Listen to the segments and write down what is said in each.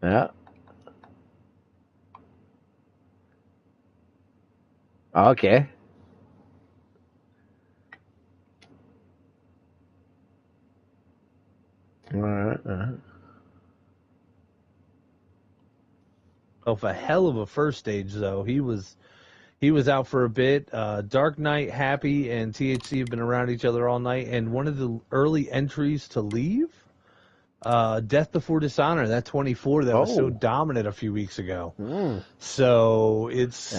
Yeah. Okay. All right. Of a hell of a first stage though. He was out for a bit. Dark Knight, Happy, and THC have been around each other all night. And one of the early entries to leave, Death Before Dishonor, that 24 that was so dominant a few weeks ago. So it's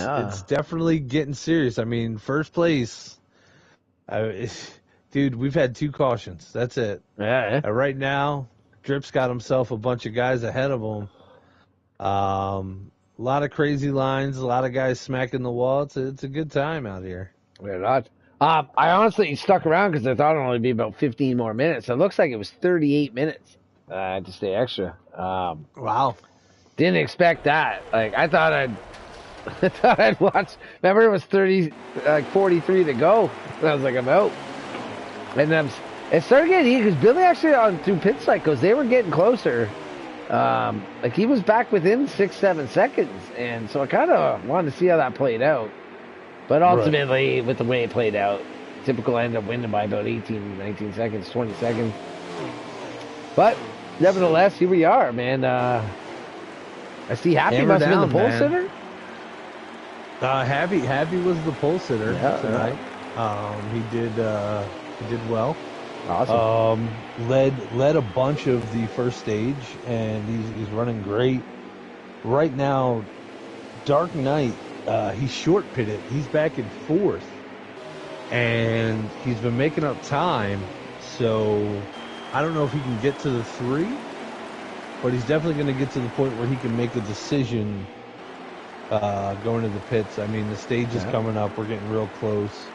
definitely getting serious. I mean, first place, dude, we've had 2 cautions. That's it. Yeah. Right now, Drip's got himself a bunch of guys ahead of him. A lot of crazy lines, a lot of guys smacking the wall. It's a good time out here. We're not. I honestly stuck around because I thought it'd only be about 15 more minutes. It looks like it was 38 minutes to stay extra. Wow. Didn't expect that. Like I thought I'd watch. Remember, it was 43 to go. And I was like, I'm out. And then it started getting heated because Billy actually on through pit cycles they were getting closer. Like he was back within 6-7 seconds, and so I kind of wanted to see how that played out. But ultimately, with the way it played out, typical ended up winning by about 18, 19 seconds, 20 seconds. But nevertheless, here we are, man. I see Happy must have been the pole sitter. Happy was the pole sitter tonight. He did well. Awesome. Led a bunch of the first stage, and he's running great. Right now, Dark Knight, he's short pitted. He's back in 4th, and he's been making up time. So I don't know if he can get to the 3, but he's definitely going to get to the point where he can make a decision going to the pits. I mean, the stage is coming up. We're getting real close.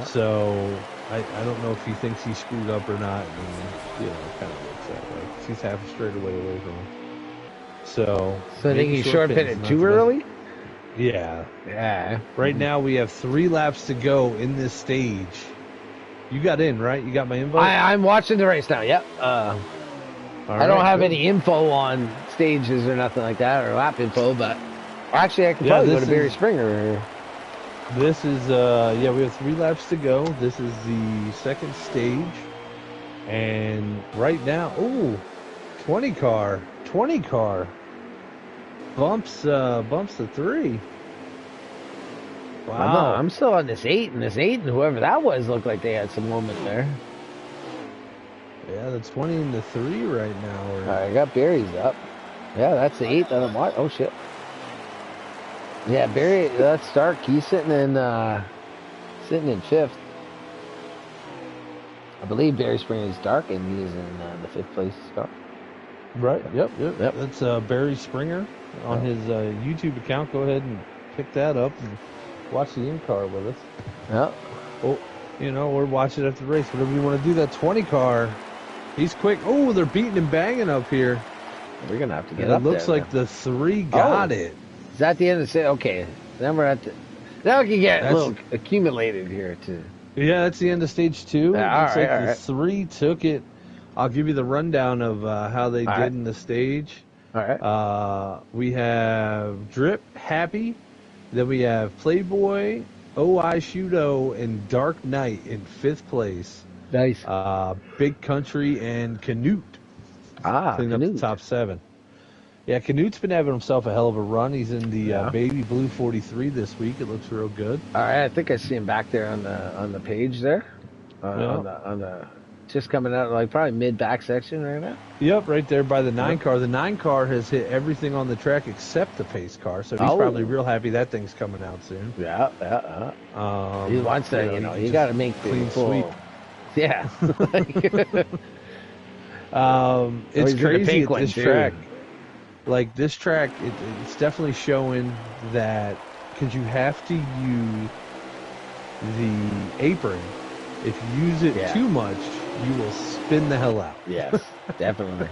So I don't know if he thinks he screwed up or not. And, it kind of looks that way. He's half a straightaway away from him. So I think he short pitted too early? Yeah. Yeah. Right now we have 3 laps to go in this stage. You got in, right? You got my invite? I'm watching the race now, yep. I don't have any info on stages or nothing like that, or lap info, but actually I could probably go to Barry Springer. This is, we have 3 laps to go. This is the 2nd stage. And right now, 20 car. Bumps the 3. Wow. I'm still on this 8, and whoever that was looked like they had some moment there. Yeah, the 20 and the 3 right now. All right, I got Barry's up. Yeah, that's the 8 that I'm watching. Oh, shit. Yeah, Barry, that's Stark. He's sitting in 5th. I believe Barry Springer is Dark, and he's in the 5th place spot. Right. Yep. That's Barry Springer on his YouTube account. Go ahead and pick that up and watch the in-car with us. Yeah. Oh, we're watching after the race. Whatever you want to do. That 20 car, he's quick. Oh, they're beating and banging up here. We're gonna have to get up. It looks like the 3 got it. Is that the end of the okay? Then we're at the. Now we can get a little accumulated here too. Yeah, that's the end of stage 2. Yeah, looks like the 3 took it. I'll give you the rundown of how they did in the stage. All right. We have Drip, Happy. Then we have Playboy, OI Shudo, and Dark Knight in 5th place. Nice. Big Country and Canute. Cleaning up the top 7. Yeah, Canute's been having himself a hell of a run. He's in the Baby Blue 43 this week. It looks real good. All right, I think I see him back there on the page there. On the just coming out like probably mid back section right now. Yep, right there by the 9 car. The 9 car has hit everything on the track except the pace car, so he's probably real happy that thing's coming out soon. Yeah. He wants to, you got to make clean sweep. Yeah. It's crazy at this track. Like this track, it's definitely showing that because you have to use the apron. If you use it too much, you will spin the hell out. Yes, definitely.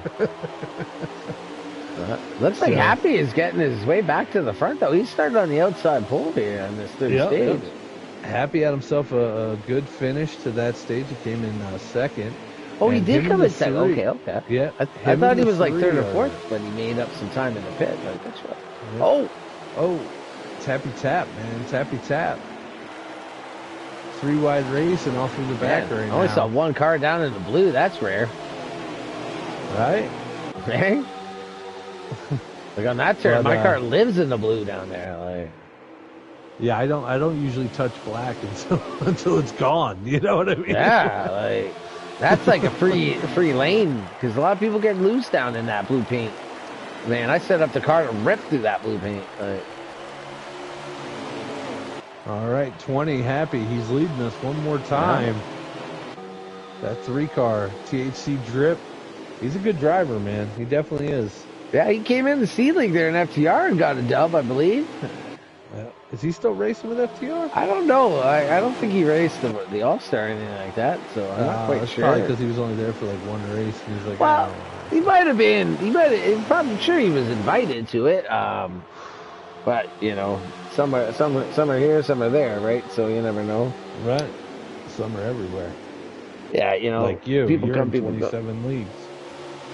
Looks like Happy is getting his way back to the front, though. He started on the outside pole here on this third stage. Yep. Happy had himself a good finish to that stage. He came in 2nd. Oh, he And did him come and in the second. three- Okay, okay. Yeah. I him thought and he the was like three third or are- fourth, but he made up some time in the pit. Like, that's right. Yep. Oh, Oh, tappy tap, man. Tappy tap. 3 wide race and off through the back man. right I only now. saw one car down in the blue. That's rare. Right? Hey? Like on that turn, But, my car lives in the blue down there. Like, Yeah, I don't usually touch black until it's gone. You know what I mean? yeah, like that's like a free lane because a lot of people get loose down in that blue paint. Man, I set up the car to rip through that blue paint. Like, All right, 20 happy. He's leading us one more time. That 3 car, THC Drip. He's a good driver, man. He definitely is. yeah, he came in the C League there in FTR and got a dub, I believe. Is he still racing with FTR? I don't know. I don't think he raced the All Star or anything like that, so I'm not quite That's sure. probably because he was only there for like one race. And he's like, Well, oh. he might have been. I'm probably sure he was invited to it. But you know, some are here, some are there, right? So you never know. Right. Some are everywhere. Yeah, you know, Like you. people You're come, in people 27 leagues.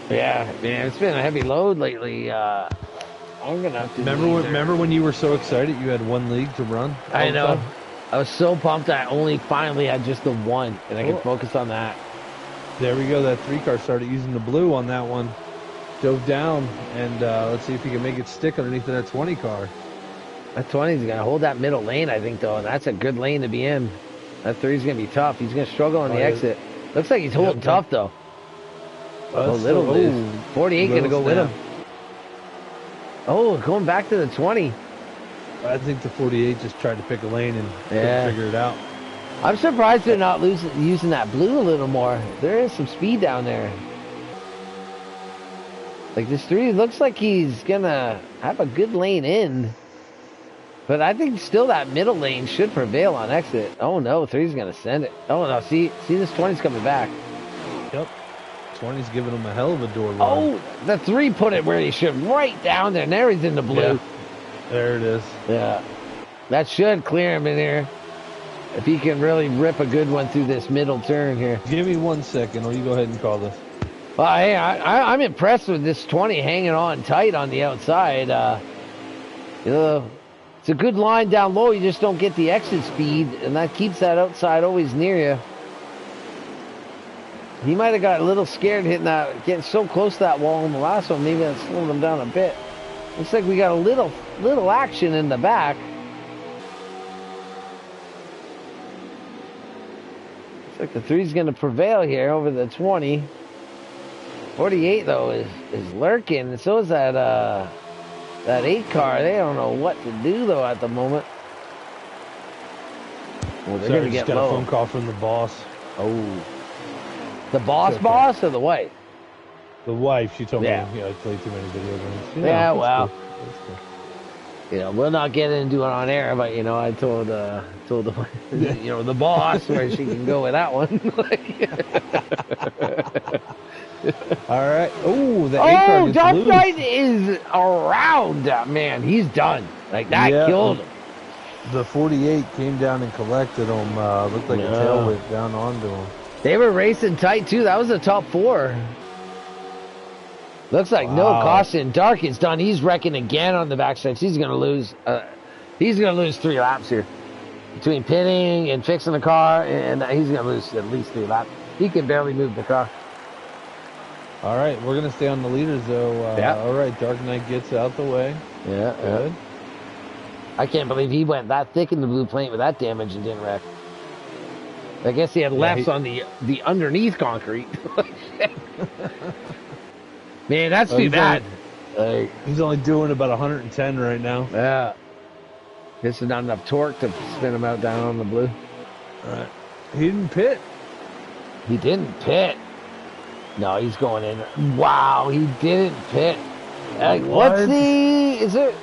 go. Yeah, man, it's been a heavy load lately. I'm gonna have to. Remember when you were so excited you had 1 league to run? I all the know. time? I was so pumped. I only finally had just the one, and I could focus on that. There we go. That 3 car started using the blue on that one. Dove down, and let's see if he can make it stick underneath that 20 car. That 20's gonna hold that middle lane, I think, though, and that's a good lane to be in. That 3's gonna be tough. He's gonna struggle on the yeah. exit. Looks like he's holding tough though. That's little still- dude. ooh, 48 gonna little go with snap. him. Oh, going back to the 20. I think the 48 just tried to pick a lane and Yeah. couldn't figure it out. I'm surprised they're not using that blue a little more. There is some speed down there. Like this 3 looks like he's gonna have a good lane in. But I think still that middle lane should prevail on exit. Oh no, 3's gonna send it. Oh no, see this 20's coming back. Yep. 20's giving him a hell of a door run. Oh, the 3 put it where he should, right down there. Now he's in the blue. Yeah. There it is. Yeah. That should clear him in here. If he can really rip a good one through this middle turn here. Give me 1 second, or you go ahead and call this. Well, hey, I'm impressed with this 20 hanging on tight on the outside. You know, it's a good line down low. You just don't get the exit speed, and that keeps that outside always near you. He might have got a little scared hitting that, getting so close to that wall in the last one. Maybe that slowed him down a bit. Looks like we got a little action in the back. Looks like the 3's going to prevail here over the 20. 48 though is lurking, and so is that 8 car. They don't know what to do though at the moment. Well, they're going to get got low. a phone call from the boss. Oh, the boss or the wife? The wife, she told Yeah. me, I play too many video games. Yeah, that's well. cool. That's cool. You know, we'll not get into it on air, but you know, I told the you know, the boss where she can go with that one. All right. Oh, the 8 car gets Dark loose. Knight is around. Man, he's done. Like that killed him. The 48 came down and collected him. Looked like a tail whip down onto him. They were racing tight too. That was the top 4. Looks like no caution. Dark is done. He's wrecking again on the backstretch. He's gonna lose. He's gonna lose 3 laps here between pitting and fixing the car, and he's gonna lose at least 3 laps. He can barely move the car. All right, we're gonna stay on the leaders though. Yeah. All right, Dark Knight gets out the way. Yeah. Good. I can't believe he went that thick in the blue paint with that damage and didn't wreck. I guess he had lefts on the underneath concrete. Man, that's too bad. He's only doing about 110 right now. Yeah. This is not enough torque to spin him out down on the blue. All right. He didn't pit. He didn't pit. No, he's going in. Wow, he didn't pit. Let's see. Is it?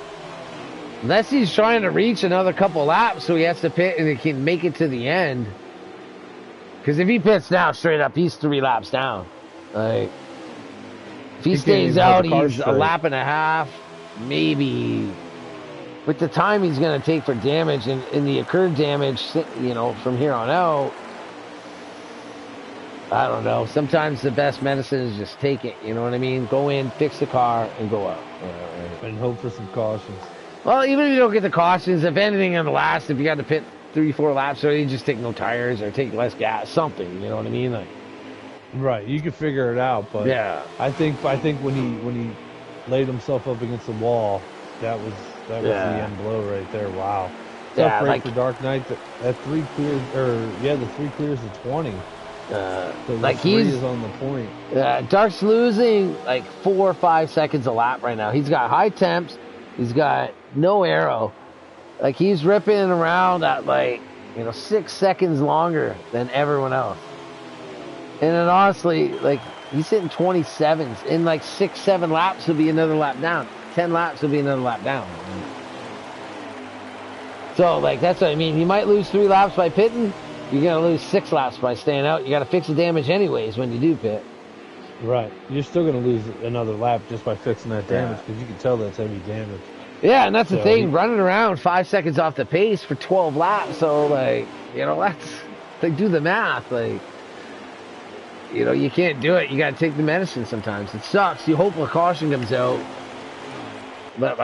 Unless he's trying to reach another couple laps, so he has to pit and he can make it to the end. Because if he pits now, straight up, he's 3 laps down. Like, if he stays out, he's a lap and a half, maybe. With the time he's going to take for damage and the occurred damage, you know, from here on out. I don't know. Sometimes the best medicine is just take it. You know what I mean? Go in, fix the car, and go out. And hope for some cautions. Well, even if you don't get the cautions, if anything on the last, if you got to pit 3-4 laps, or you just take no tires or take less gas, something. You know what I mean? Like, right, you can figure it out. But yeah, I think when he laid himself up against the wall, that was the end blow right there. Wow. Tough break for Dark Knight. That 3 clears, the 3 clears to 20. So like he's on the point. Dark's losing like 4 or 5 seconds a lap right now. He's got high temps. He's got no aero. Like he's ripping around at 6 seconds longer than everyone else. And then honestly, like he's hitting 27s. In like 6-7 laps, he'll be another lap down. 10 laps, he'll be another lap down. So like that's what I mean. He might lose 3 laps by pitting. You're going to lose 6 laps by staying out. You got to fix the damage anyways when you do pit. Right. You're still going to lose another lap just by fixing that damage because you can tell that's heavy damage. Yeah, and that's the thing. Running around 5 seconds off the pace for 12 laps. So, that's, do the math. You can't do it. You got to take the medicine sometimes. It sucks. You hope a caution comes out. But,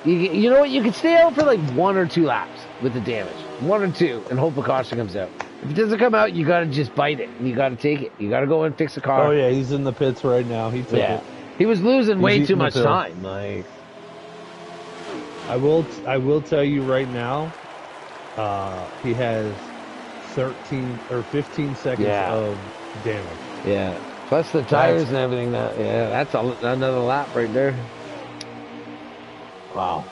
you know what? You can stay out for 1 or 2 laps with the damage. 1 or 2 and hope a caution comes out. If it doesn't come out, you got to just bite it and you got to take it. You got to go and fix the car. Oh yeah, he's in the pits right now. He took it. He was losing way too much time. I will tell you right now, he has 13 or 15 seconds of damage. Yeah. Plus the tires and everything. That's another lap right there. Wow.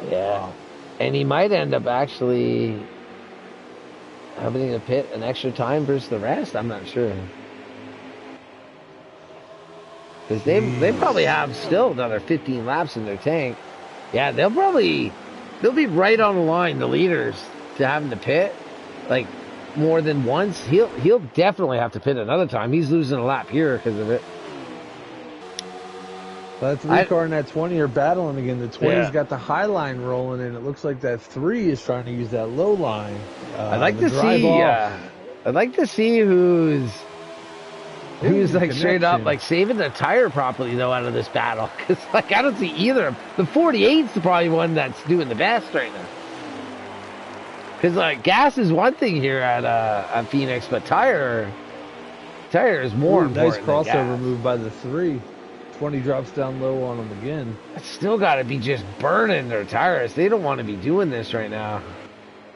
Yeah. Wow. And he might end up actually having to pit an extra time versus the rest. I'm not sure. Because they probably have still another 15 laps in their tank. Yeah, they'll be right on the line, the leaders, to having to pit more than once. He'll definitely have to pit another time. He's losing a lap here because of it. That 3 car and that 20 are battling again. The 20's got the high line rolling, and it looks like that 3 is trying to use that low line. I'd like to see who's straight up saving the tire properly though out of this battle, because I don't see either. The 48's probably one that's doing the best right now. Because gas is one thing here at Phoenix, but tire is more important. Nice crossover move by the 3. 20 drops down low on them again. It's still got to be just burning their tires. They don't want to be doing this right now.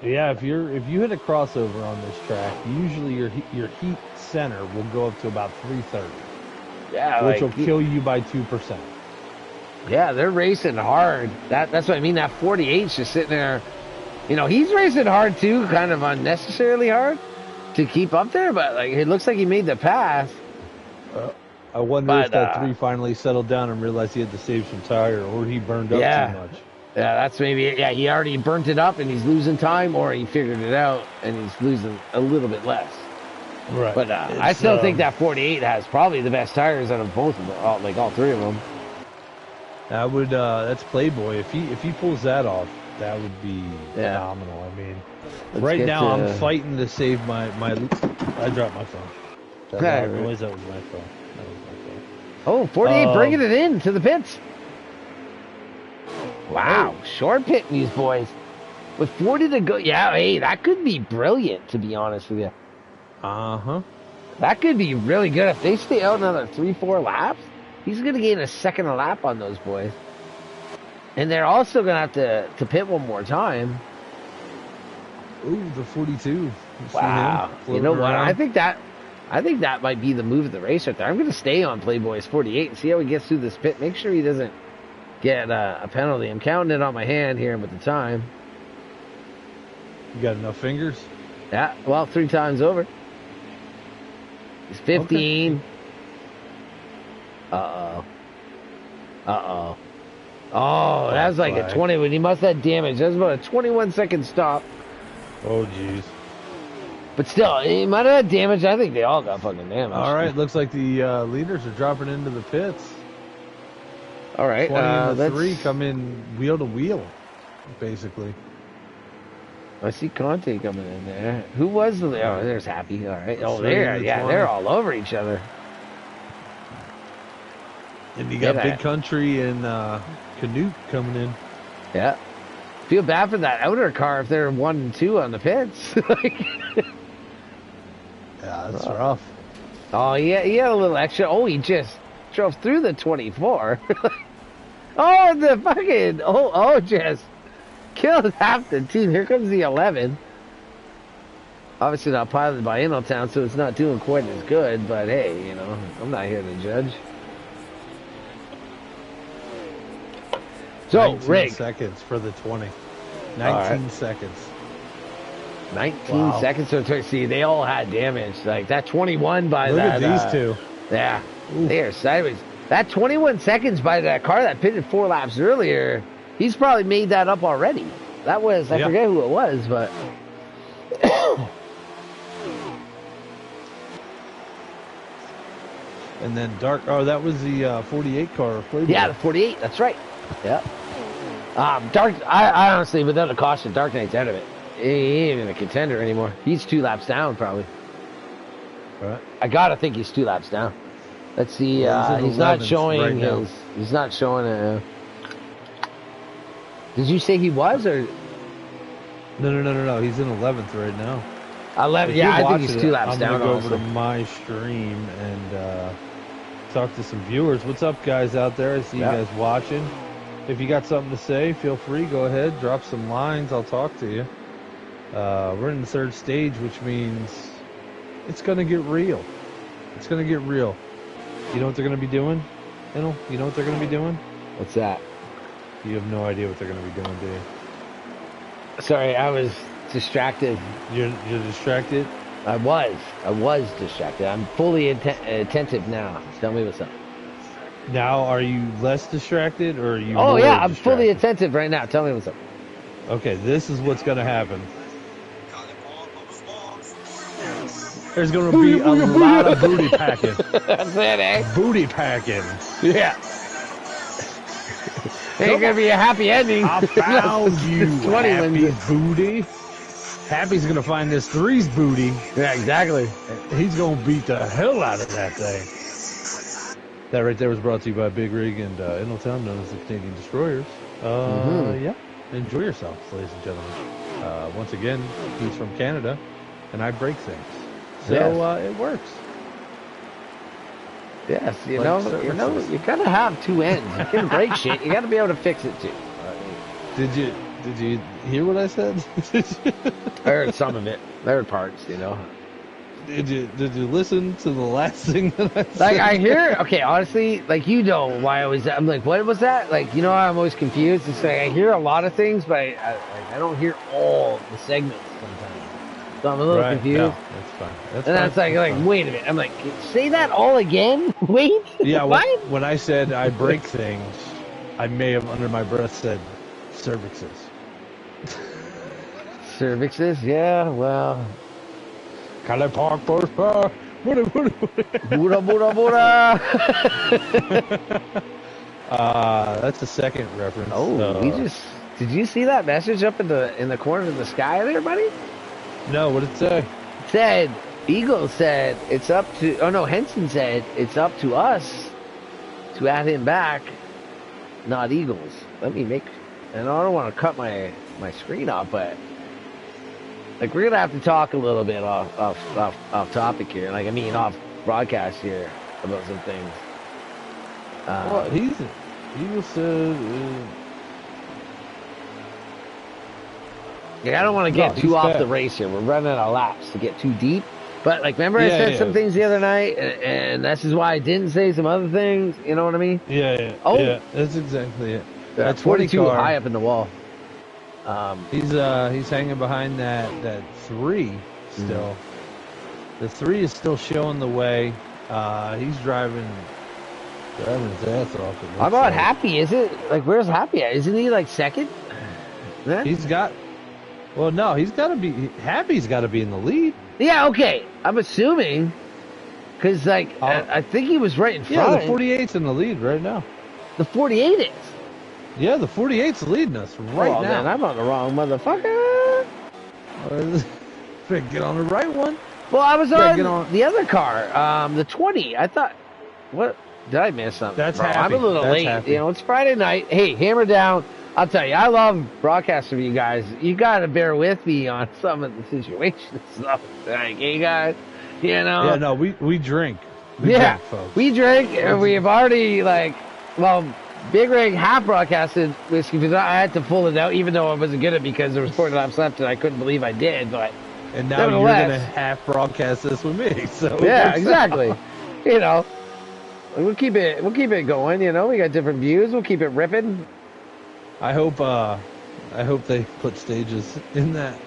Yeah, if you hit a crossover on this track, usually your heat center will go up to about 330. Yeah, which will kill you by 2%. Yeah, they're racing hard. That's what I mean. That 48's just sitting there. He's racing hard too, kind of unnecessarily hard to keep up there. But it looks like he made the pass. I wonder if that 3 finally settled down and realized he had to save some tire, or he burned up too much. Yeah, that's maybe it. Yeah, he already burnt it up and he's losing time, or he figured it out and he's losing a little bit less. Right. But I still think that 48 has probably the best tires out of both of them, all 3 of them. That's Playboy. If he pulls that off, that would be phenomenal. I mean, right now I'm fighting to save my. I dropped my phone. That was my phone. Oh, 48 bringing it in to the pits. Wow, short pitting these boys. With 40 to go. Yeah, hey, that could be brilliant, to be honest with you. Uh-huh. That could be really good. If they stay out another 3-4 laps, he's going to gain a second a lap on those boys. And they're also going to have to pit one more time. Ooh, the 42. Wow. You know what? I think that might be the move of the race right there. I'm going to stay on Playboy's 48 and see how he gets through this pit. Make sure he doesn't get a penalty. I'm counting it on my hand here with the time. You got enough fingers? Yeah, well, 3 times over. He's 15. Okay. Uh-oh. Oh, that's like a 20. When he must have damage. That's about a 21-second stop. Oh, jeez. But still, he might have had damage. I think they all got fucking damage. All right, looks like the leaders are dropping into the pits. All right, 20 and the 3 come in wheel to wheel, basically. I see Conte coming in there. Who was the? Oh, there's Happy. All right. Oh, there. The Yeah, 20. they're all over each other. And you got Big Country and Canute coming in. Yeah. Feel bad for that outer car if they're 1 and 2 on the pits. Yeah, that's rough. Oh, yeah, he had a little extra. Oh, he just drove through the 24. Oh, the fucking just killed half the team. Here comes the 11. Obviously not piloted by Innotown, so it's not doing quite as good. But hey, you know, I'm not here to judge. So, 19 Rick. seconds for the 20. 19 seconds. 19 seconds. So, see, they all had damage. Like, that 21 by Look that. Look at these two. Yeah. Oof. They are sideways. That 21 seconds by that car that pitted 4 laps earlier, he's probably made that up already. That was, I forget who it was, but. And then that was the 48 car. Yeah, the 48. That's right. Yeah. I honestly, without a caution, Dark Knight's out of it. He ain't even a contender anymore. He's 2 laps down, probably. Right. I gotta think he's 2 laps down. Let's see. He's not showing right He's not showing. Did you say he was or? No. He's in 11th right now. 11. Yeah, I think he's 2 laps down. I'm gonna go over to my stream and talk to some viewers. What's up, guys out there? I see you guys watching. If you got something to say, feel free. Go ahead, drop some lines. I'll talk to you. We're in the 3rd stage, which means it's gonna get real. It's gonna get real. You know what they're gonna be doing? You know what they're gonna be doing? What's that? You have no idea what they're gonna be doing, do you? Sorry, I was distracted. You're distracted? I was distracted. I'm fully attentive now. Tell me what's up. Now, are you less distracted or are you Oh, more yeah, I'm distracted? fully attentive right now. Tell me what's up. Okay, this is what's going to happen. There's going to be a lot of booty packing. That's it, eh? Booty packing. Yeah. Ain't going to be a happy ending. I found you, Happy's booty. Happy's going to find this 3's booty. Yeah, exactly. He's going to beat the hell out of that thing. That right there was brought to you by Big Rig and Innotown, known as the Canadian Destroyers. Yeah, enjoy yourselves, ladies and gentlemen. Once again, he's from Canada, and I break things. So it works. Yes, you know, you gotta have 2 ends. You can break shit. You gotta be able to fix it too. Did you hear what I said? I heard some of it. I heard parts, you know. Did you listen to the last thing that I said? Like, I hear, okay, honestly, like, you know why I'm like, what was that? Like, you know how I'm always confused? It's like, I hear a lot of things, but I don't hear all the segments sometimes. So I'm a little confused. No, that's fine. And then it's like, wait a minute. I'm like, say that all again? Wait? Yeah, what? When I said I break things, I may have under my breath said cervixes. Cervixes? Yeah, well. Can I park first? Buddha. That's the second reference. Oh, did you see that message up in the corner of the sky there, buddy? No, what did it say? It said, Eagle said, Henson said, it's up to us to add him back, not Eagles. Let me and I don't want to cut my screen off, but like, we're gonna have to talk a little bit off topic here. Like, I mean, off broadcast here about some things. Well, Eagle said. Yeah, I don't want to get too off the race here. We're running out of laps to get too deep. But, like, remember I said some things the other night, and this is why I didn't say some other things. You know what I mean? Yeah. Oh, yeah, that's exactly it. That's 42 high up in the wall. He's hanging behind that 3 still. The 3 is still showing the way. He's driving his ass off. I'm not Happy, is it? Like, where's Happy at? Isn't he like second? He's got. Well, no, he's got to be. Happy's got to be in the lead. Yeah, okay. I'm assuming, because like I think he was right in front. Yeah, the 48's in the lead right now. The 48 is. Yeah, the 48's leading us right now. Man, I'm on the wrong motherfucker. Get on the right one. Well, I was Yeah, get on the other car, the 20. I thought, what? Did I miss something? That's bro? happy. I'm a little That's late. happy. You know, it's Friday night. Hey, hammer down. I'll tell you, I love broadcasting for you guys. You got to bear with me on some of the situations. So, like, hey, guys, you know. Yeah, no, we drink. We Yeah, drink, folks. we drink, and we have already, like, well, Big Rig half broadcasted whiskey because I had to pull it out, even though I wasn't good at it because there was 4 laps left, and I couldn't believe I did, but and now you're going to half broadcast this with me. So yeah, exactly. You know, we'll keep it going. You know, we got different views. We'll keep it ripping. I hope they put stages in that.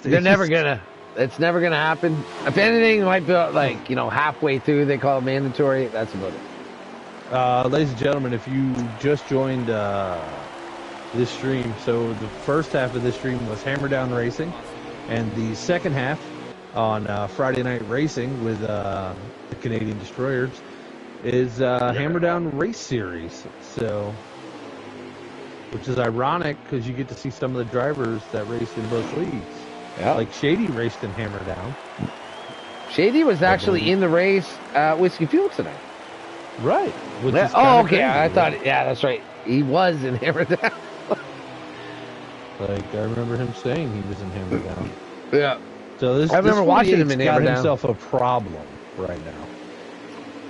They're never gonna. It's never gonna happen. If anything, it might be like, you know, halfway through they call it mandatory. That's about it. Ladies and gentlemen, if you just joined this stream, so the first half of this stream was Hammer Down Racing, and the second half on Friday Night Racing with the Canadian Destroyers is Hammer Down Race Series. So, which is ironic because you get to see some of the drivers that raced in both leagues. Yeah. Like Shady raced in Hammer Down. Shady was actually in the race Whiskey Fuel tonight. Right. Which is oh, okay. crazy, I thought, yeah, that's right. He was in Hammer Down. Like, I remember him saying he was in Hammer Down. Yeah. So I remember watching him in Hammer Down. Got himself a problem right now.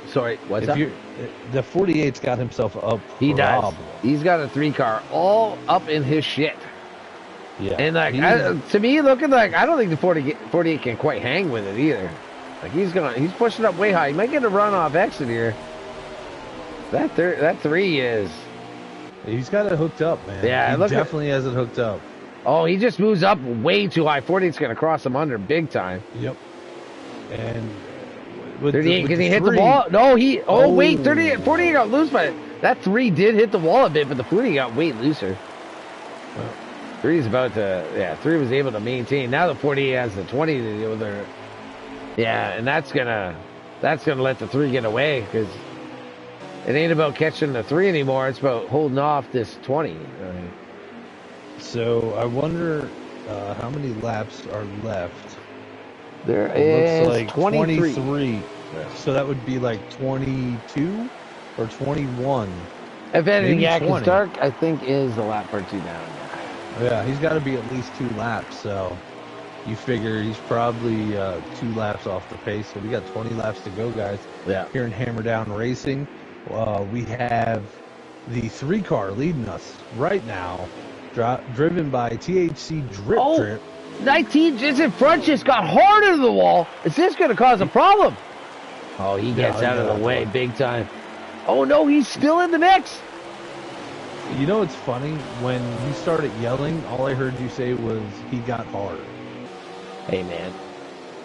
Sorry, what's up? The 48's got himself a problem. He does. He's got a 3-car all up in his shit. Yeah. And like, to me, looking like, I don't think the 48 can quite hang with it either. Like, he's pushing up way high. He might get a run off exit here. That 3 is. He's got it hooked up, man. Yeah, he definitely has it hooked up. Oh, he just moves up way too high. 48's going to cross him under big time. Yep. And with 38, because he hit the wall. No, wait, 48 got loose, but that 3 did hit the wall a bit, but the 40 got way looser. 3 is about to, 3 was able to maintain. Now the 48 has the 20 to deal with her. Yeah, and that's gonna let the 3 get away, because it ain't about catching the 3 anymore. It's about holding off this 20. So I wonder how many laps are left. There is looks like 23. So that would be like 22 or 21. If anything, Maybe yeah, because 20. Dark, I think, is the lap or 2 down. Yeah, he's got to be at least 2 laps. So you figure he's probably 2 laps off the pace. So we got 20 laps to go, guys. Yeah. Here in Hammer Down Racing, we have the 3-car leading us right now, driven by THC Drip. 19 just in front, just got hard into the wall. Is this going to cause a problem? Oh, he gets out of the way big time. Oh, no, he's still in the mix. You know what's funny? When you started yelling, all I heard you say was, he got hard. Hey, man.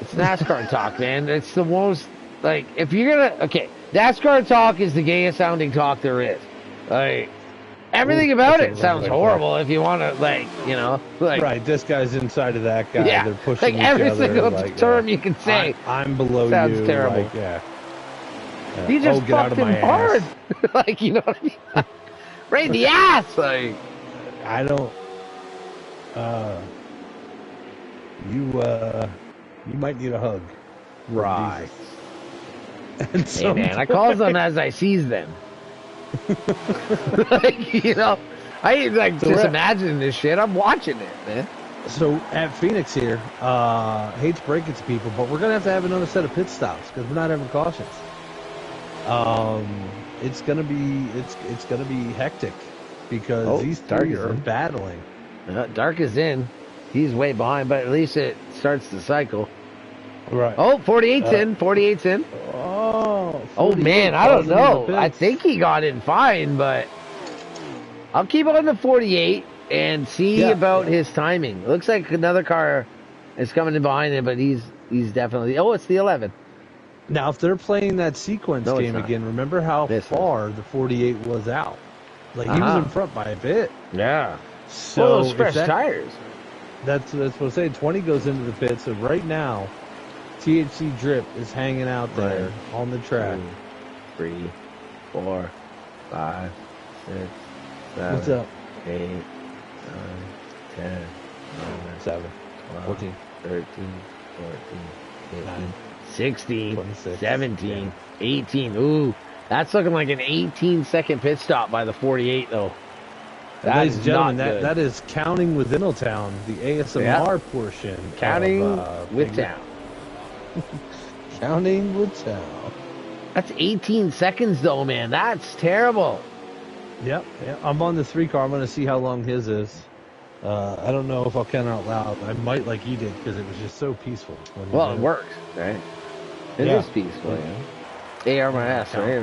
It's NASCAR talk, man. It's the most, like, if you're going to, okay, NASCAR talk is the gayest sounding talk there is. Like, everything about it sounds horrible if you want to, like, you know. Like, right, this guy's inside of that guy. Yeah, they're pushing like every each other, single like, term you can say. I'm below sounds you. terrible. Like, yeah. He just get out fucked of my him hard. ass. Like, you know what I mean? Right in the ass. Like, I don't. You might need a hug. right. Hey, man, I calls them as I sees them. Like, you know, I ain't like just imagining this shit. I'm watching it, man. So at Phoenix here, hate to break it to people, but we're gonna have another set of pit stops because we're not having cautions. It's gonna be hectic because these 3 are battling. Dark is in. He's way behind, but at least it starts the cycle. Right. Oh, 48's in. 48's in. Oh, man, I don't know. I think he got in fine, but I'll keep on the 48 and see about his timing. Looks like another car is coming in behind him, but he's definitely... Oh, it's the 11. Now, if they're playing that sequence game again, remember how far the 48 was out. Like, he was in front by a bit. Yeah. So those fresh tires. That's what I'm saying. 20 goes into the pit, so right now, THC Drip is hanging out there on the track. 2, 3, 4, 5, 6, 7, What's up? 8, 9, 10, 11, 7, 14, 13, 14, 15, 9, 16, 26, 17, yeah. 18. Ooh, that's looking like an 18-second pit stop by the 48, though. Ladies That and is gentlemen, not good. that is counting with Innotown, the ASMR portion. Counting of, with town. Counting with town. That's 18 seconds, though, man. That's terrible. Yep. I'm on the 3 car. I'm going to see how long his is. I don't know if I'll count out loud. I might like he did because it was just so peaceful. Well, it works, right? It is peaceful, yeah. ARMS, right?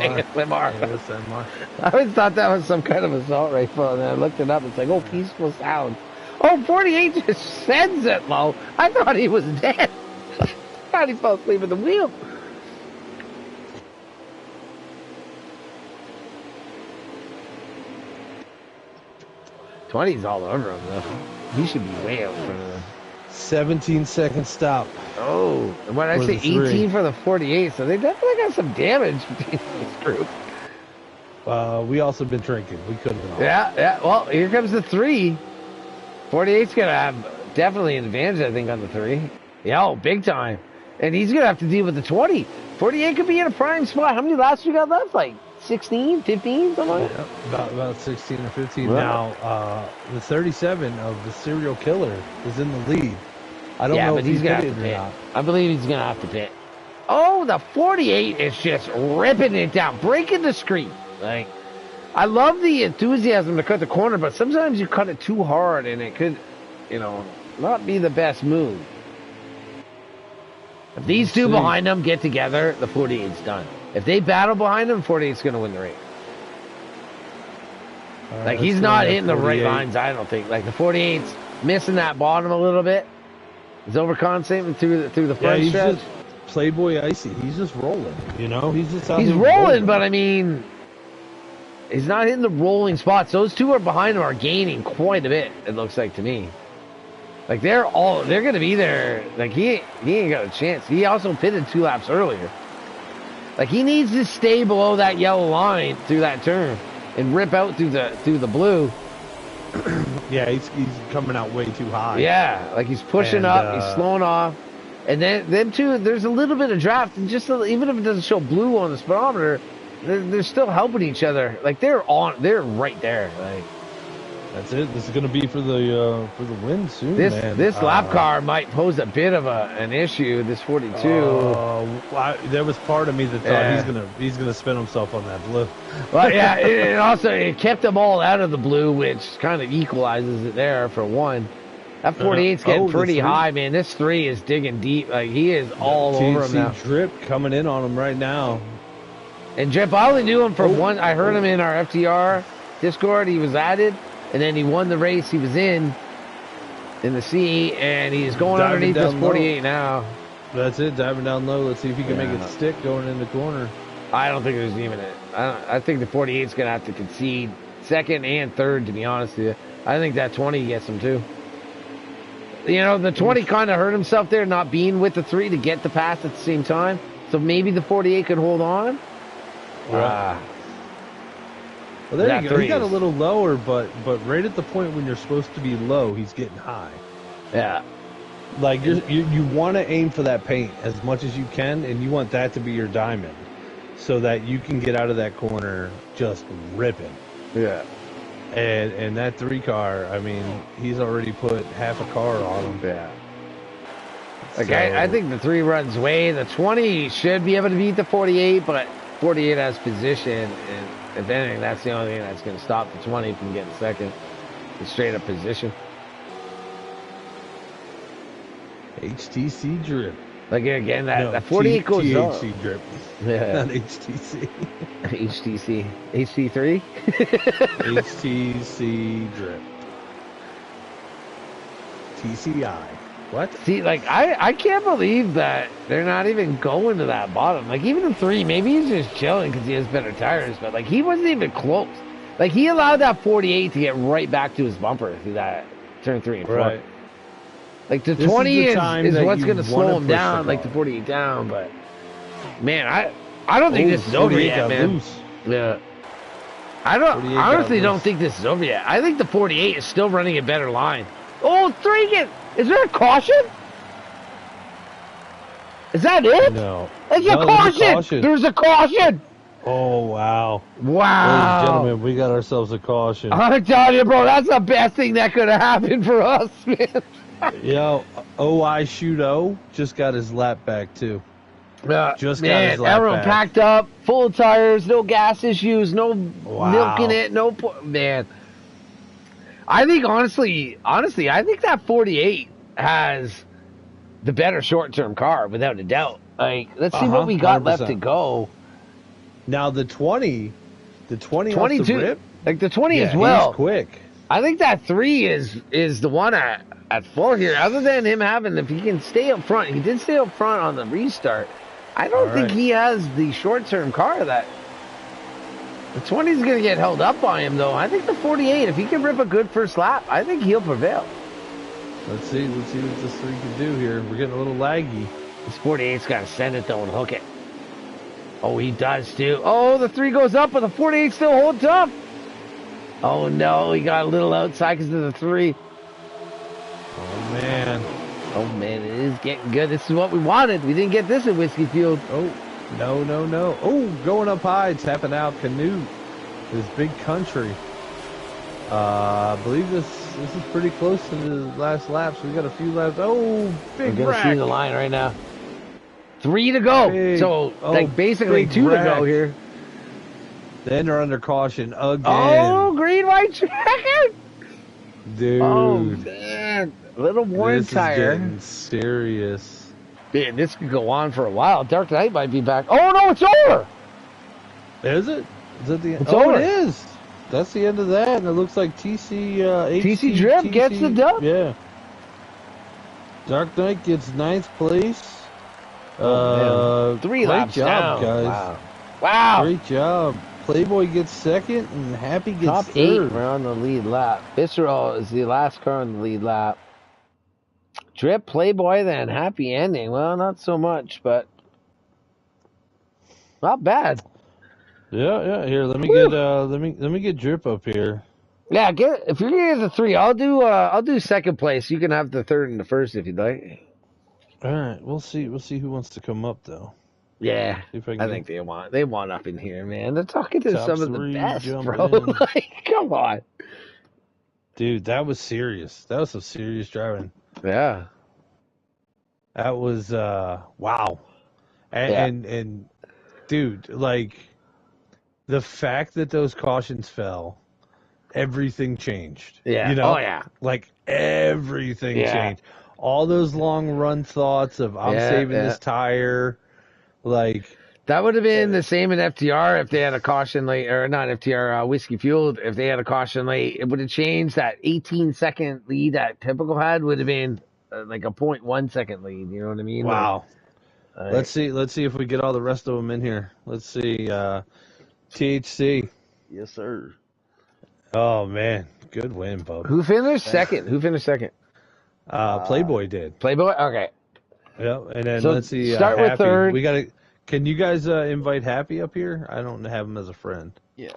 ASMR. I always thought that was some kind of assault rifle, and then I looked it up. It's like, oh, peaceful sound. Oh, 48 just sends it low. I thought he was dead. I thought he fell asleep at the wheel. '20's all over him, though. He should be way out in front of him. 17-second stop. Oh, and when I say 18 for the 48, so they definitely got some damage between this group. We also been drinking. We couldn't have. Yeah. Well, here comes the 3. 48's going to have definitely an advantage, I think, on the 3. Yeah, oh, big time. And he's going to have to deal with the 20. 48 could be in a prime spot. How many laps we got left? Like 16, 15, something like that? Yeah, about 16 or 15. Right. Now, the 37 of the serial killer is in the lead. I don't know if he's going to have to pit. I believe he's going to have to pit. Oh, the 48 is just ripping it down, breaking the screen. Like, I love the enthusiasm to cut the corner, but sometimes you cut it too hard and it could, not be the best move. If these two behind them get together, the 48's done. If they battle behind him, 48's going to win the race. Like, he's not hitting the right lines, I don't think. Like, the 48's missing that bottom a little bit. He's overcompensating through the front stretch. Just Playboy Icy. He's just rolling, He's just out He's rolling, but I mean, he's not hitting the rolling spots. Those two are behind him are gaining quite a bit, it looks like to me. Like, they're going to be there. Like, he ain't got a chance. He also pitted 2 laps earlier. Like, he needs to stay below that yellow line through that turn and rip out through the blue. Yeah, he's coming out way too high. Yeah, like he's pushing up, he's slowing off. And then them two, there's a little bit of draft, and just even if it doesn't show blue on the speedometer, they're still helping each other. Like, they're right there. Like, that's it. This is going to be for the win soon. This lap car might pose a bit of an issue. This 42. There was part of me that thought he's gonna spin himself on that blue. Well, yeah, it also kept them all out of the blue, which kind of equalizes it there for one. That 48's getting pretty high, man. This 3 is digging deep. Like, he is all over him now. Drip coming in on him right now. And Drip, I only knew him from one. I heard him in our FTR Discord. He was added. And then he won the race he was in the C, and he's going underneath this 48 now. That's it, diving down low. Let's see if he can make it stick going in the corner. I don't think there's even I think the 48's going to have to concede second and third, to be honest with you. I think that 20 gets him, too. The 20 kind of hurt himself there, not being with the 3 to get the pass at the same time. So maybe the 48 could hold on. Well, there you go. He got a little lower, but right at the point when you're supposed to be low, he's getting high. Yeah. Like, you want to aim for that paint as much as you can, and you want that to be your diamond so that you can get out of that corner just ripping. Yeah. And that 3 car, I mean, he's already put half a car on him. Yeah. Like, I think the 3 runs way. The 20 should be able to beat the 48, but 48 has position, and if anything, that's the only thing that's going to stop the 20 from getting second. The straight up position. HTC drip. Like, again, that 48 goes up. THC drip. Yeah. Not HTC. HTC. HT3? HTC drip. TCI. What? See, like, I can't believe that they're not even going to that bottom. Like, even the 3, maybe he's just chilling because he has better tires, but, like, he wasn't even close. Like, he allowed that 48 to get right back to his bumper through that turn 3 and 4. Right. Like, the 20 is what's going to slow him down, like the 48 down, but, man, I don't think this is over yet, man. Loose. Yeah. I honestly don't think this is over yet. I think the 48 is still running a better line. Oh, Oh, 3 again. Is there a caution? Is that it? No. It's No, a there's caution. a caution. There's a caution. Oh, wow. Wow. Ladies and gentlemen, we got ourselves a caution. I'm telling you, bro, that's the best thing that could have happened for us, man. Yo, OI Shoot O just got his lap back, too. Just got his lap everyone back. packed up, full tires, no gas issues, no milking it, man. I think honestly, I think that 48 has the better short-term car without a doubt. Like, let's see what we got 100%. left to go. Now the 20 off 22, the rip, like the 20 yeah, as well. he's quick. I think that 3 is the one at full here. Other than him having, if he can stay up front, he did stay up front on the restart. I don't think he has the short-term car that the 20 is going to get held up by him, though. I think the 48, if he can rip a good first lap, I think he'll prevail. Let's see what this 3 can do here. We're getting a little laggy. This 48's got to send it, though, and hook it. Oh, he does, too. Oh, the 3 goes up, but the 48 still holds up. Oh, no, he got a little outside because of the 3. Oh, man. Oh, man, it is getting good. This is what we wanted. We didn't get this at Whiskey Field. Oh, no. Oh, going up high, tapping out Canute. This big country. I believe this is pretty close to the last lap, so we got a few laps. Oh, big We're going to see the line right now. 3 to go. Basically 2 to go here. Then they're under caution again. Oh, green, white checker. Dude. Oh, man. A little worn tire. Is getting serious. Man, this could go on for a while. Dark Knight might be back. Oh, no, it's over. Is it? Is it the end? It's over. It is. That's the end of that, and it looks like TC Drip gets the dub. Yeah. Dark Knight gets 9th place. 3 laps great job, down. guys. Wow. Great job. Playboy gets 2nd, and Happy gets Top 3rd. 8 are on the lead lap. Visceral is the last car on the lead lap. Drip, Playboy, then Happy ending. Well, not so much, but not bad. Yeah. Here, let me get let me get Drip up here. Yeah, if you're gonna get the 3, I'll do 2nd place. You can have the 3rd and the 1st if you'd like. All right, we'll see who wants to come up though. Yeah, I think they want up in here, man. They're talking to some of the best, bro. Like, come on, dude. That was serious. That was some serious driving. Yeah, that was wow. And dude, like the fact that those cautions fell, everything changed. Yeah. You know? Oh yeah. Like everything changed. All those long run thoughts of I'm saving this tire. Like that would have been the same in FTR if they had a caution late, or not FTR, Whiskey Fueled. If they had a caution late, it would have changed. That 18-second lead that Typical had would have been like a 0.1 second lead. You know what I mean? Wow. Let's see if we get all the rest of them in here. Let's see. THC. Yes, sir. Oh man, good win, bub. Who finished second? Playboy did. Playboy. Okay. Yeah, and then So let's see. start with Happy. 3rd. We gotta. Can you guys invite Happy up here? I don't have him as a friend. Yeah.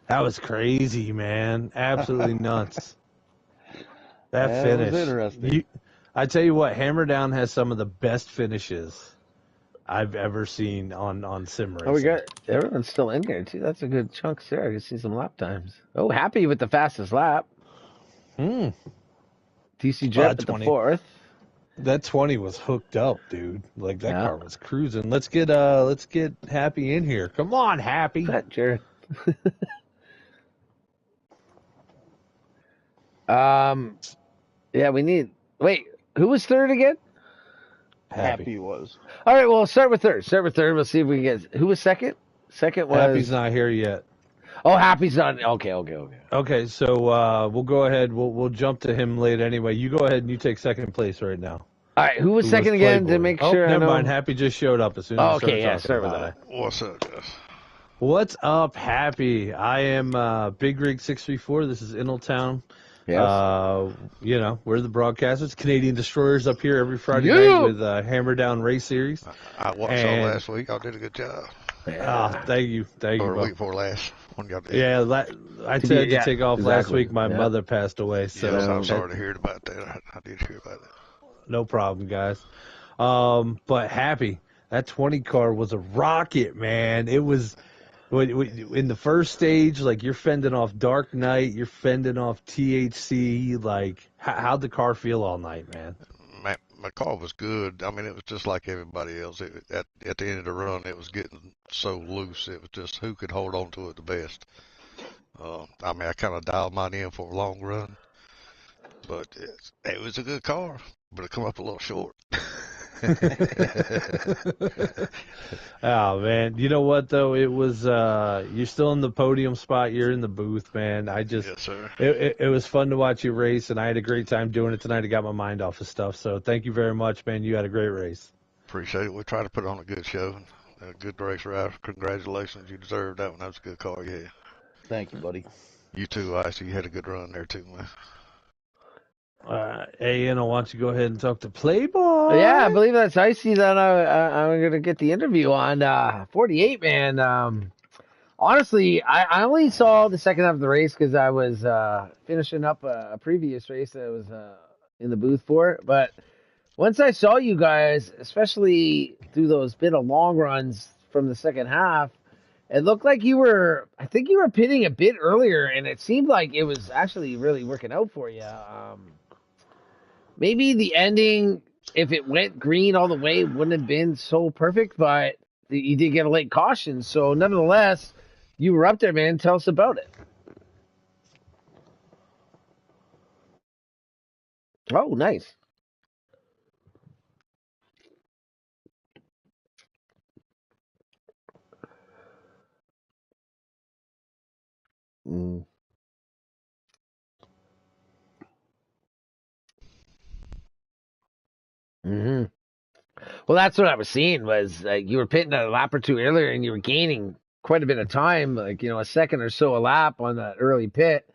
That was crazy, man. Absolutely nuts. That finish. Was interesting. I tell you what, Hammer Down has some of the best finishes I've ever seen on sim racing. Oh, we got everyone's still in here too. That's a good chunk there. I can see some lap times. Oh, Happy with the fastest lap. TC Drip at the 4th. That 20 was hooked up, dude. Like that car was cruising. Let's get Happy in here. Come on, Happy. That Jared. Yeah, we need. Wait, who was 3rd again? Happy was. All right, well, start with 3rd. We'll see if we can get. Who was 2nd? 2nd was. Happy's not here yet. Oh, Happy's not. Okay. Okay, so we'll go ahead. We'll jump to him late anyway. You go ahead and you take 2nd place right now. All right, who was 2nd again to make sure? Never mind. Happy just showed up as soon as. Start with that. What's up, guys? What's up, Happy? I am Big Rig 634. This is Inaltown. Yes. We're the broadcasters. Canadian Destroyers up here every Friday night with Hammer Down Race Series. I watched all last week. I did a good job. Oh, thank you, Or a bro. week before last. One got dead. Yeah, I To be, had to yeah, take off last exactly. week. My Yeah. mother passed away, so Yes, I'm Um, sorry to hear about that. I did hear about that. no problem, guys. But happy. That 20 car was a rocket, man. It was in the first stage, like you're fending off Dark Knight, you're fending off THC. Like, how'd the car feel all night, man? My car was good. I mean, it was just like everybody else. At the end of the run, it was getting so loose. It was just who could hold on to it the best. I mean, I kind of dialed mine in for a long run, but it was a good car, but it come up a little short. Oh man, you know what though? It was you're still in the podium spot. You're in the booth, man. Yes, sir. It was fun to watch you race, and I had a great time doing it tonight. I got my mind off of stuff. So thank you very much, man. You had a great race. Appreciate it. We try to put on a good show and a good race ride. Congratulations, you deserved that one. That was a good car, yeah. Thank you, buddy. You too, Icy. You had a good run there too, man. Hey, why don't you go ahead and talk to Playboy? yeah, I believe that's Icy that I'm going to get the interview on. 48, man. Honestly, I only saw the second half of the race because I was finishing up a previous race that I was in the booth for. But once I saw you guys, especially through those bit of long runs from the second half, it looked like I think you were pitting a bit earlier, and it seemed like it was actually really working out for you. Maybe the ending, if it went green all the way, wouldn't have been so perfect, but you did get a late caution. So, nevertheless, you were up there, man. Tell us about it. Oh, nice. Mm. Hmm. Well, that's what I was seeing was you were pitting a lap or two earlier, and you were gaining quite a bit of time, like a second or so a lap on that early pit.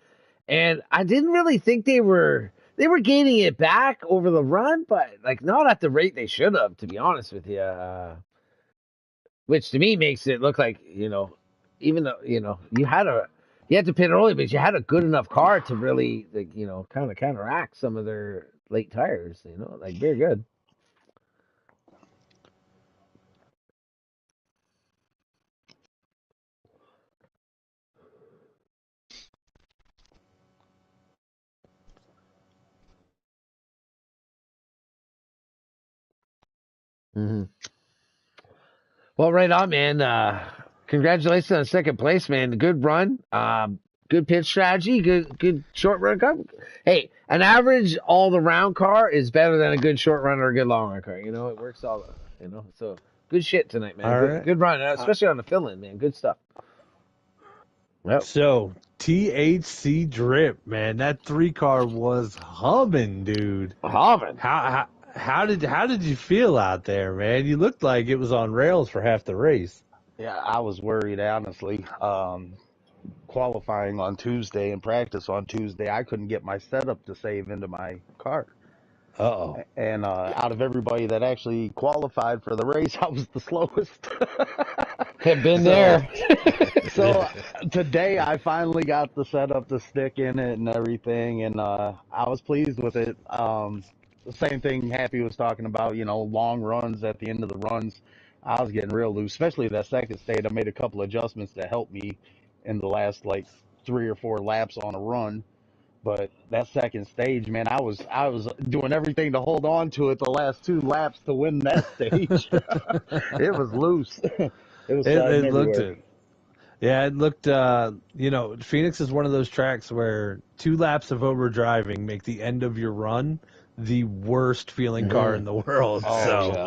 And I didn't really think they were gaining it back over the run, but like not at the rate they should have, to be honest with you. Which to me makes it look like even though you had to pit early, but you had a good enough car to really like kind of counteract some of their late tires. Like very good. Hmm. Well, right on, man. Congratulations on second place, man. Good run. Good pitch strategy. Good short run car. Hey, an average all around car is better than a good short run or a good long run car. It works all. So good shit tonight, man. All Good right. good run, especially on the fill-in, man. Good stuff. Yep. So THC drip, man. That 3 car was humming, dude. Harvin. How did you feel out there, man? You looked like it was on rails for half the race. Yeah, I was worried, honestly. Qualifying on Tuesday and practice on Tuesday, I couldn't get my setup to save into my car. Uh-oh. And out of everybody that actually qualified for the race, I was the slowest. Have been so, there. so today I finally got the setup to stick in it and everything, and I was pleased with it. The same thing Happy was talking about, long runs at the end of the runs. I was getting real loose, especially that second stage. I made a couple adjustments that helped me in the last like 3 or 4 laps on a run. But that second stage, man, I was doing everything to hold on to it the last 2 laps to win that stage. It was loose. It was sliding It looked everywhere. it. Yeah, it looked. Phoenix is one of those tracks where 2 laps of over driving make the end of your run the worst feeling car in the world. Oh, So, yeah.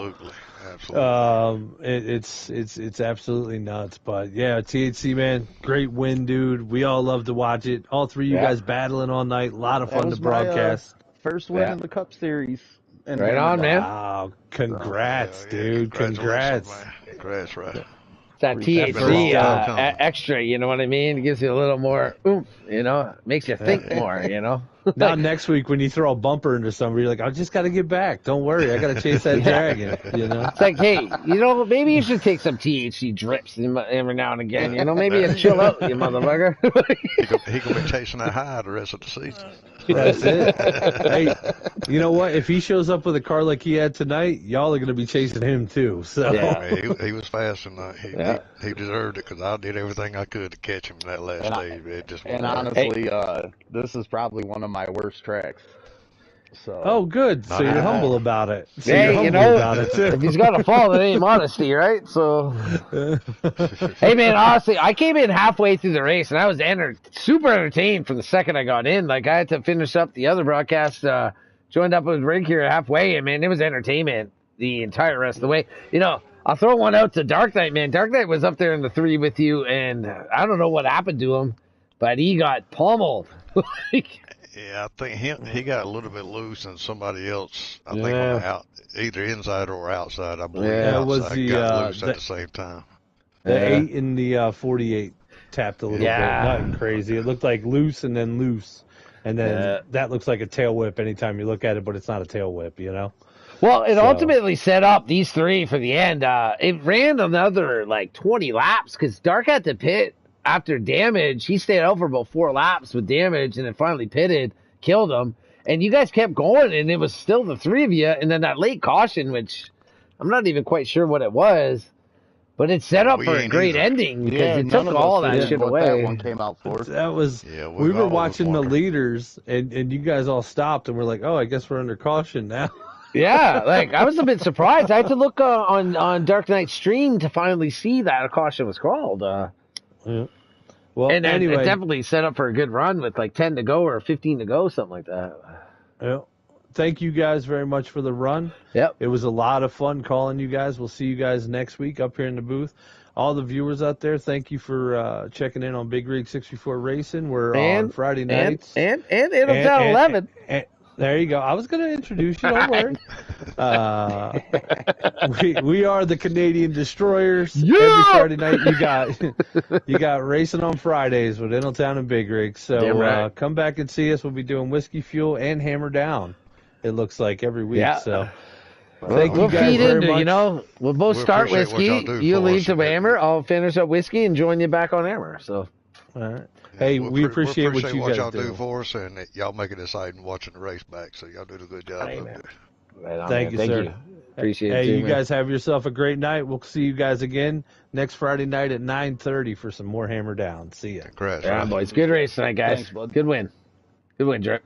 Absolutely. it's absolutely nuts. But yeah, THC man, great win, dude. We all love to watch it. All three of you Yeah. guys battling all night. A lot of That fun to was my broadcast. first win Yeah. in the Cup Series. In Right on, Hammerdown. man. Wow, congrats, Yeah, dude. congratulations, Congrats. man. Congrats, right. It's that Appreciate Been a long THC time First, coming. extra, you know what I mean? It gives you a little more oomph, makes you think Yeah. more. Now next week when you throw a bumper into somebody, you're like, I just got to get back. Don't worry, I got to chase that dragon. You know, It's like, hey, maybe you should take some THC drips every now and again. Maybe you chill out, you motherfucker. He gonna be chasing that high the rest of the season. that's it. Hey, you know what? If he shows up with a car like he had tonight, y'all are going to be chasing him too. So Yeah. I mean, he was fast tonight. He deserved it because I did everything I could to catch him in that last stage. It just And wasn't honestly, this is probably one of my worst tracks. So. Oh, good. So you're humble about it. So Hey, you're humble about it too. if he's got a fall, it ain't modesty, right? So, hey, man, honestly, I came in halfway through the race, and I was super entertained from the second I got in. Like, I had to finish up the other broadcast, joined up with Rick here halfway, and, man, it was entertainment the entire rest of the way. I'll throw one out to Dark Knight, man. Dark Knight was up there in the 3 with you, and I don't know what happened to him, but he got pummeled. Yeah, I think he got a little bit loose and somebody else, I think on the either inside or outside, I believe. Yeah, it was got loose at the same time. The 8 and the 48 tapped a little bit. Nothing crazy. It looked like loose and then loose. And then that looks like a tail whip anytime you look at it, but it's not a tail whip, Well, it ultimately set up these 3 for the end. It ran another, 20 laps because Dark had to pit after damage. He stayed out for about 4 laps with damage and then finally pitted, killed him. And you guys kept going, and it was still the 3 of you. And then that late caution, which I'm not even quite sure what it was, but it set up for a great ending because it took all that shit away. That one came out for. That was, we were watching the leaders, and you guys all stopped, and we're like, oh, I guess we're under caution now. Yeah, I was a bit surprised. I had to look on Dark Knight's stream to finally see that a caution was called. Yeah. Well, and anyway, it definitely set up for a good run with 10 to go or 15 to go, something like that. Yeah. Thank you guys very much for the run. Yep. It was a lot of fun calling you guys. We'll see you guys next week up here in the booth. All the viewers out there, thank you for checking in on Big Rig 64 Racing. We're on Friday nights. And it'll down 11. There you go. I was going to introduce you. Don't worry. We are the Canadian Destroyers. Yeah! Every Friday night you got racing on Fridays with Ingletown and Big Rig. So come back and see us. We'll be doing Whiskey Fuel and Hammer Down. It looks like every week. Yeah. So thank you guys very much. We'll both start Whiskey. You lead to Hammer. I'll finish up Whiskey and join you back on Hammer. So. All right. Hey, we appreciate what you guys y'all do for us, and y'all make it exciting watching the race back. So y'all do a good job. Thank you, sir. Appreciate it. Hey, you guys have yourself a great night. We'll see you guys again next Friday night at 9:30 for some more Hammer Down. See ya. Congrats. Yeah, boys. Good race tonight, guys. Thanks, bud. Good win. Good win, Drip.